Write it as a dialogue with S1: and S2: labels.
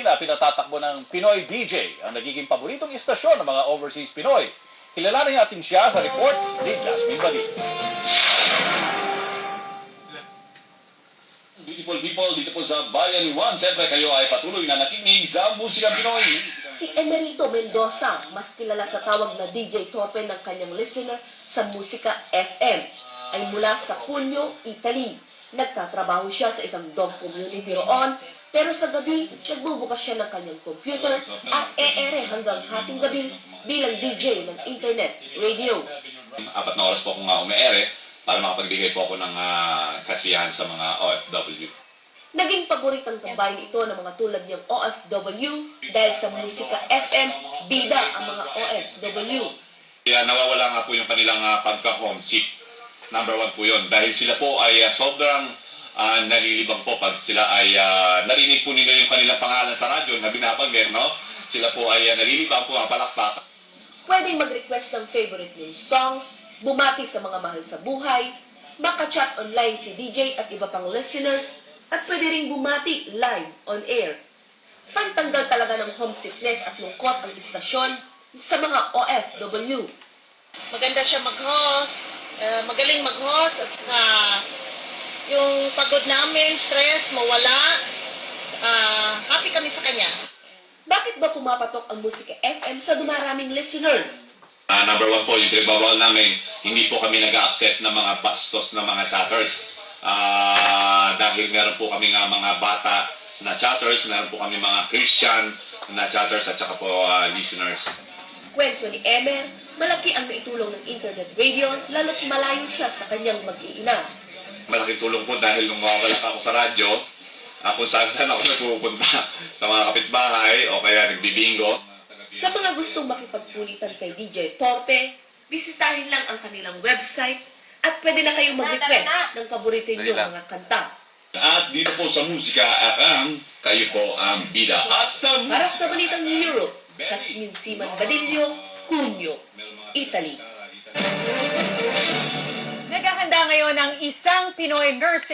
S1: na pinatatakbo ng Pinoy DJ ang nagiging paboritong istasyon ng mga overseas Pinoy. Kilalanin natin siya sa report ni Jasmine Badil. Beautiful people, dito po sa Bayan ni Juan. Siyempre kayo ay patuloy na nakikinig sa musikang Pinoy.
S2: Si Emerito Mendoza, mas kilala sa tawag na DJ Torpe ng kanyang listener sa Musika FM, ay mula sa Cuneo, Italy. Nagtatrabaho siya sa isang dog community roon, pero sa gabi, nagbubukas siya ng kanyang computer at e-ere hanggang hating gabi bilang DJ ng internet, radio.
S3: 4 na oras po akong ume-ere para makapagbigay po ako ng kasiyahan sa mga OFW.
S2: Naging paboritang tambayan ito ng mga tulad niyang OFW dahil sa Musika FM, bida ang mga OFW.
S3: Kaya nawawala nga po yung kanilang pagka-homesick. Number 1 po yun. Dahil sila po ay sobrang nalilibang po pag sila ay narinig po nila yung kanilang pangalan sa radyo na binabanggit, no? Sila po ay nalilibang po, palakpak.
S2: Pwedeng mag-request ng favorite niyong songs, bumati sa mga mahal sa buhay, makachat online si DJ at iba pang listeners, at pwede ring bumati live on air. Pantanggal talaga ng homesickness at lungkot ang istasyon sa mga OFW.
S4: Maganda siya mag-host, magaling mag-host, at saka yung pagod namin, stress, mawala. Happy kami sa kanya.
S2: Bakit ba pumapatok ang Musika FM sa dumaraming listeners?
S3: Number 1 po, yung pinagbawal namin, hindi po kami nag-accept ng mga bastos ng mga chatters. Dahil meron po kami nga mga bata na chatters, meron po kami mga Christian na chatters at saka po listeners.
S2: Kwento ni Emer, malaki ang naitulong ng internet radio lalo't malayo siya sa kanyang mag-iina.
S3: Malaking tulong po dahil nung mawawala ako sa radyo, kung saan ako nagpupunta sa mga kapitbahay o kaya nagbibingo.
S2: Sa mga gustong makipagkulitan kay DJ Torpe, bisitahin lang ang kanilang website at pwede na kayong mag-request ng paborito ninyong mga kanta.
S3: At dito po sa Musika FM, kayo po ang bida. At sa
S2: Para sa Balitang Europe, Jasmine Siman Badillo, Cuneo, Italy.
S5: Naghahanda ngayon ang isang Pinoy nurse